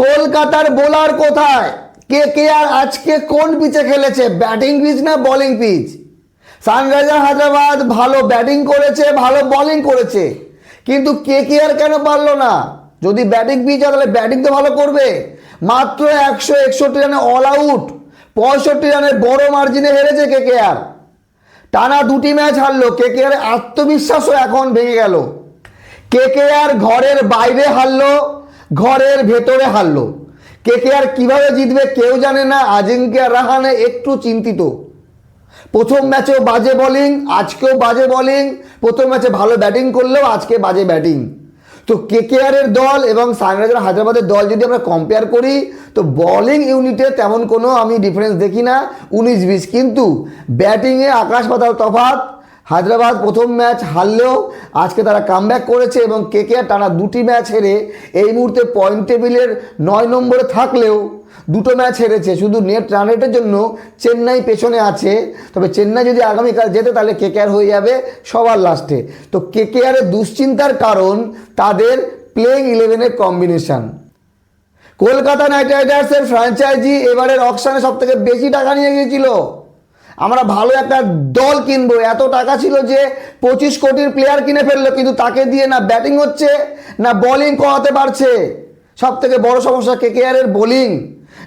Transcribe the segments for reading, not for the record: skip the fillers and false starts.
কলকাতার বোলার কোথায়? কেকেআর আজকে কোন পিচে খেলেছে? ব্যাটিং পিচ না বোলিং পিচ? সানরাইজার হায়দ্রাবাদ ভালো ব্যাটিং করেছে, ভালো বোলিং করেছে, কিন্তু কেকেআর কেন পারলো না? যদি ব্যাটিং পিচ হয় তাহলে ব্যাটিং তো ভালো করবে। মাত্র 161 রানে অল আউট, 65 রানের বড় মার্জিনে হেরেছে কেকেআর। টানা দুটি ম্যাচ হারলো। কেকেআর আত্মবিশ্বাসও এখন ভেঙে গেল। কেকেআর ঘরের বাইরে হারলো, ঘরের ভেতরে হারলো। কেকেআর কিভাবে জিতবে কেউ জানে না। আজিঙ্ক্য রাহানে একটু চিন্তিত। প্রথম ম্যাচেও বাজে বোলিং, আজকেও বাজে বোলিং। প্রথম ম্যাচে ভালো ব্যাটিং করলেও আজকে বাজে ব্যাটিং। তো কেকেআরের দল এবং সানরাইজার হায়দ্রাবাদের দল যদি আমরা কম্পেয়ার করি, তো বোলিং ইউনিটে তেমন কোনো আমি ডিফারেন্স দেখি না 19-20, কিন্তু ব্যাটিংয়ে আকাশ পাতাল তফাৎ। হায়দ্রাবাদ প্রথম ম্যাচ হারলেও আজকে তারা কামব্যাক করেছে এবং কেকেআর টানা দুটি ম্যাচ হেরে এই মুহূর্তে পয়েন্ট টেবিলের 9 নম্বরে থাকলেও দুটো ম্যাচ হেরেছে। শুধু নেট রান রেটের জন্য চেন্নাই পেছনে আছে। তবে চেন্নাই যদি আগামীকাল জেতে তাহলে কেকেআর হয়ে যাবে সবার লাস্টে। তো কেকেআরের দুশ্চিন্তার কারণ তাদের প্লেইং 11-এর কম্বিনেশন। কলকাতা নাইট রাইডার্সের ফ্র্যাঞ্চাইজি এবারের অকশনে সব থেকে বেশি টাকা নিয়ে গিয়েছিল। আমরা ভালো একটা দল কিনবো, এত টাকা ছিল যে 25 কোটির প্লেয়ার কিনে ফেললো, কিন্তু তাকে দিয়ে না ব্যাটিং হচ্ছে না বোলিং করাতে পারছে। সব থেকে বড় সমস্যা কেকেআরের বোলিং।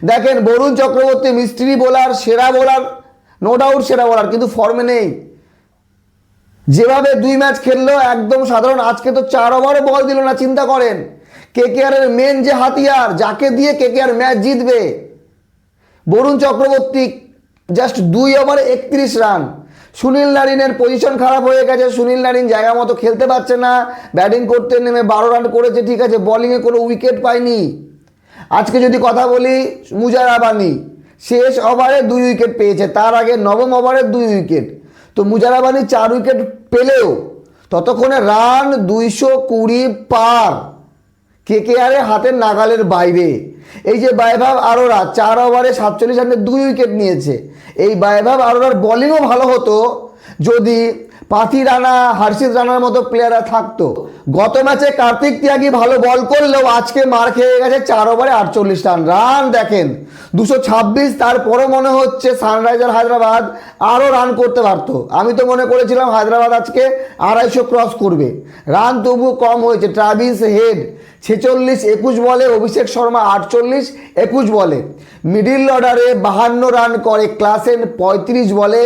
দেখেন বরুণ চক্রবর্তী মিস্ট্রি বোলার, সেরা বোলার, নো ডাউট সেরা বোলার, কিন্তু ফর্মে নেই। যেভাবে 2 ম্যাচ খেললো একদম সাধারণ। আজকে তো 4 ওভারও বল দিল না। চিন্তা করেন কেকেআরের মেন যে হাতিয়ার, যাকে দিয়ে কেকেআর ম্যাচ জিতবে, বরুণ চক্রবর্তী জাস্ট 2 ওভারে 31 রান। সুনীল নারিনের পজিশন খারাপ হয়ে গেছে। সুনীল নারিন জায়গা মতো খেলতে পারছে না। ব্যাটিং করতে নেমে 12 রান করেছে, ঠিক আছে, বোলিংয়ে কোনো উইকেট পায়নি। আজকে যদি কথা বলি, মুজারাবানি শেষ ওভারে 2 উইকেট পেয়েছে, তার আগে নবম ওভারে 2 উইকেট। তো মুজারাবানি 4 উইকেট পেলেও ততক্ষণে রান 220 পার, কেকেআরের হাতের নাগালের বাইরে। এই যে বৈভব আরোরা 4 ওভারে 47 রানে 2 উইকেট নিয়েছে। এই বৈভব আরোরার বোলিংও ভালো হতো যদি পাথি রানা, হর্ষিত রানার মতো প্লেয়াররা থাকতো। গত ম্যাচে কার্তিক ত্যাগী ভালো বল করলেও আজকে মার খেয়ে গেছে 4 ওভারে 48 রান। রান দেখেন 226, তারপরও মনে হচ্ছে সানরাইজার হায়দ্রাবাদ আরও রান করতে পারতো। আমি তো মনে করেছিলাম হায়দ্রাবাদ আজকে 250 ক্রস করবে। রান তবু কম হয়েছে। ট্রাভিস হেড 46-21 বলে, অভিষেক শর্মা 48-21 বলে। মিডিল অর্ডারে 52 রান করে ক্লাসেন 35 বলে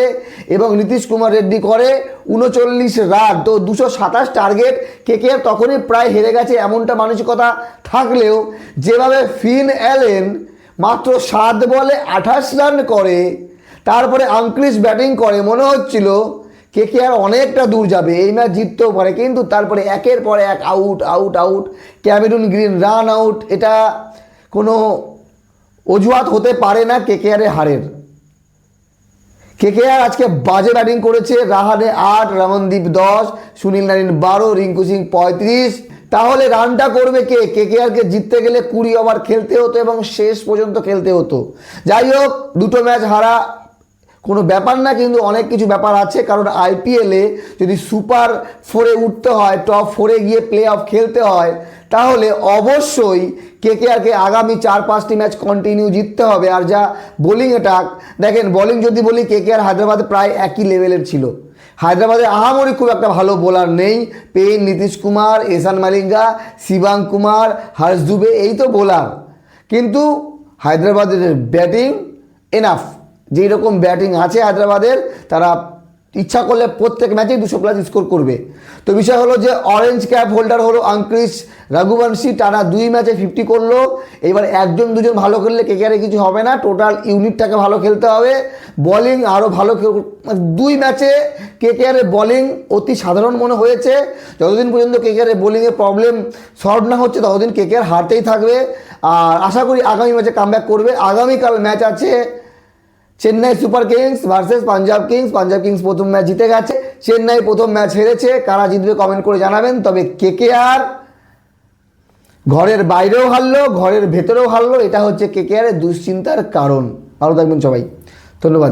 এবং নীতিশ কুমার রেড্ডি করে 39 রান। তো 227 টার্গেট। কেকেআর তখনই প্রায় হেরে গেছে এমনটা মানসিকতা থাকলেও যেভাবে ফিন অ্যালেন মাত্র 7 বলে 28 রান করে, তারপরে আঙ্ক্রিস ব্যাটিং করে, মনে হচ্ছিল কেকেআর অনেকটা দূর যাবে, এই ম্যাচ জিততেও পারে। কিন্তু তারপরে একের পর এক out out out. Cameroon green run out. এটা কোনো অজুহাত হতে পারে না কেকেআরের হারের। কেকেআর আজকে বাজে ব্যাটিং করেছে। রাহানে 8, রমনদীপ 10, সুনীল নারিন 12, রিঙ্কু সিং 35। তাহলে রানটা করবে কে? কেকেআরকে জিততে গেলে 20 ওভার খেলতে হতো এবং শেষ পর্যন্ত খেলতে হতো। যাই হোক, দুটো ম্যাচ হারা কোনো ব্যাপার না, কিন্তু অনেক কিছু ব্যাপার আছে। কারণ আইপিএলে যদি সুপার 4-এ উঠতে হয়, টপ 4-এ গিয়ে প্লে অফ খেলতে হয়, তাহলে অবশ্যই কেকেআরকে আগামী 4-5টি ম্যাচ কন্টিনিউ জিততে হবে। আর যা বোলিং অ্যাটাক দেখেন, বোলিং যদি বলি কেকেআর হায়দ্রাবাদে প্রায় একই লেভেলের ছিল। হায়দ্রাবাদে আহামরি খুব একটা ভালো বোলার নেই। পেন, নীতিশ কুমার, এসান মালিঙ্গা, শিবাং কুমার, হর্ষ দুবে, এই তো বোলার। কিন্তু হায়দ্রাবাদের ব্যাটিং এনাফ। যেই রকম ব্যাটিং আছে হায়দ্রাবাদের, তারা ইচ্ছা করলে প্রত্যেক ম্যাচেই 200+ স্কোর করবে। তো বিষয় হলো যে অরেঞ্জ ক্যাপ হোল্ডার হলো আঙ্ক্রিস রঘুবংশী, টানা 2 ম্যাচে 50 করলো। এবার 1-2 ভালো খেললে কেকেআরে কিছু হবে না, টোটাল ইউনিটটাকে ভালো খেলতে হবে। বোলিং আরও ভালো 2 ম্যাচে কেকেআরের বোলিং অতি সাধারণ মনে হয়েছে। যতদিন পর্যন্ত কেকেআরের বোলিংয়ে প্রবলেম সলভ না হচ্ছে ততদিন কেকেআর হারতেই থাকবে। আর আশা করি আগামী ম্যাচে কামব্যাক করবে। আগামীকাল ম্যাচ আছে Chennai Super Kings versus Punjab Kings. Punjab Kings প্রথম ম্যাচ জিতে গেছে, চেন্নাই প্রথম ম্যাচ হেরেছে। কারা জিতবে কমেন্ট করে জানাবেন। তবে কেকেআর ঘরের বাইরেও হারলো, ঘরের ভেতরেও হারলো। এটা হচ্ছে কেকেআরের দুশ্চিন্তার কারণ। ভালো থাকবেন সবাই, ধন্যবাদ।